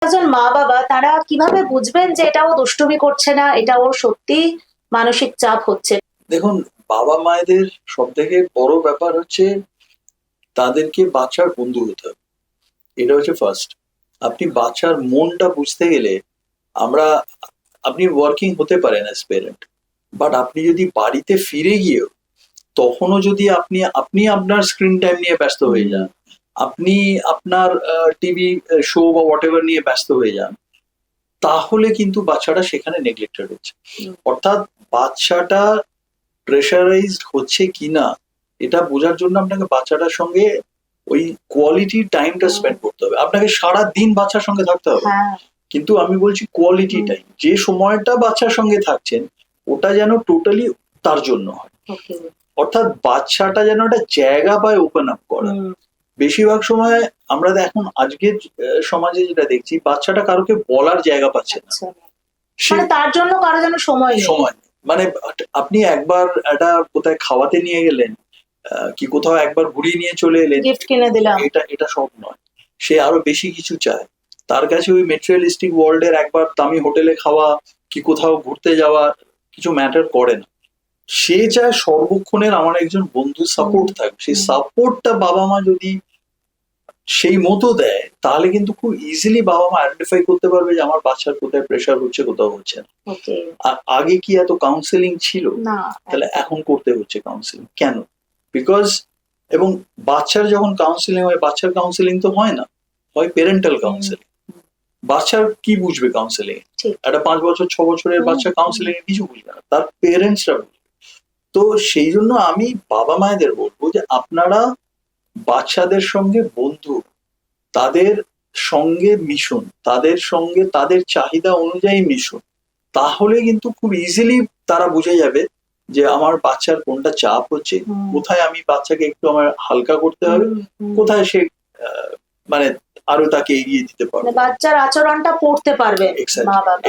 একজন মা বাবা তারা কিভাবে বুঝবেন যে এটা ও দুষ্টুমি করছে না, এটা ওর সত্যি মানসিক চাপ হচ্ছে? দেখুন, বাবা মায়েদের সব থেকে বড় ব্যাপার হচ্ছে তাদেরকে বাচ্চার বন্ধু হতে হবে। এটা হচ্ছে ফার্স্ট। আপনি বাচ্চার মনটা বুঝতে গেলে আমরা আপনি ওয়ার্কিং হতে পারেন অ্যাজ পেরেন্ট, বাট আপনি যদি বাড়িতে ফিরে গিয়েও তখনও যদি আপনি আপনি আপনার স্ক্রিন টাইম নিয়ে ব্যস্ত হয়ে যান, আপনি আপনার টিভি শো বা হোয়াট এভার নিয়ে ব্যস্ত হয়ে যান, তাহলে কিন্তু বাচ্চাটা সেখানে নেগলেক্টেড হচ্ছে। অর্থাৎ বাচ্চাটা প্রেশারাইজড হচ্ছে কিনা এটা বোঝার জন্য আপনাকে বাচ্চাটার সঙ্গে ওই কোয়ালিটি টাইমটা স্পেন্ড করতে হবে। আপনাকে সারা দিন বাচ্চার সঙ্গে থাকতে হবে, কিন্তু আমি বলছি কোয়ালিটি টাইম। যে সময়টা বাচ্চার সঙ্গে থাকছেন ওটা যেন টোটালি তার জন্য হয়। অর্থাৎ বাচ্চাটা যেন একটা জায়গা পায় ওপেন আপ করা। বেশিরভাগ সময় আমরা এখন আজকের সমাজে যেটা দেখছি, বাচ্চাটা কারোকে বলার জায়গা পাচ্ছে না। মানে তার জন্য কারো যেন সময় সময় মানে আপনি একবার একটা কোথায় খাওয়াতে নিয়ে গেলেন, কি কোথাও একবার ঘুরিয়ে নিয়ে চলে এলেন, গিফট কিনে দিলাম, এটা সব নয়। সে আরো বেশি কিছু চায়। তার কাছে ওই মেটেরিয়ালিস্টিক ওয়ার্ল্ডের একবার দামি হোটেলে খাওয়া কি কোথাও ঘুরতে যাওয়া কিছু ম্যাটার করে না। সে চায় সর্বক্ষণের আমার একজন বন্ধু সাপোর্ট থাকবে। সেই সাপোর্টটা বাবা মা যদি সেই মতো দেয় তাহলে কিন্তু খুব ইজিলি বাবা মা আইডেন্টিফাই করতে পারবে যে আমার বাচ্চার কোথায় প্রেশার হচ্ছে, কোথাও হচ্ছে না। আর আগে কি এত কাউন্সেলিং ছিল? তাহলে এখন করতে হচ্ছে কাউন্সেলিং কেন? বিকজ এবং বাচ্চার যখন কাউন্সেলিং হয়, বাচ্চার কাউন্সেলিং তো হয় না, হয় প্যারেন্টাল কাউন্সেলিং। বাচ্চার কি বুঝবে কাউন্সেলিং? একটা 5 বছর 6 বছরের বাচ্চা কাউন্সেলিং এ কিছু বুঝবে না, তার পেরেন্টসরা বুঝবে। তো সেই জন্য আমি বাবা মায়েদের বলবো যে আপনারা বাচ্চাদের সঙ্গে বন্ধু, তাদের সঙ্গে মিশুন, তাদের সঙ্গে তাদের চাহিদা অনুযায়ী মিশুন। তাহলে কিন্তু খুব ইজিলি তারা বুঝে যাবে যে আমার বাচ্চার কোনটা চাপ হচ্ছে, কোথায় আমি বাচ্চাকে একটু আমার হালকা করতে হবে, কোথায় সে মানে আরো তাকে এগিয়ে দিতে পারবে, বাচ্চার আচরণটা পড়তে পারবে।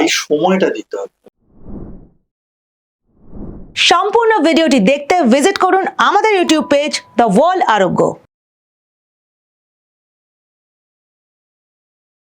এই সময়টা দিতে হবে। সম্পূর্ণ ভিডিওটি দেখতে ভিজিট করুন আমাদের ইউটিউব পেজ দ্য ওয়ার্ল্ড আরোগ্য।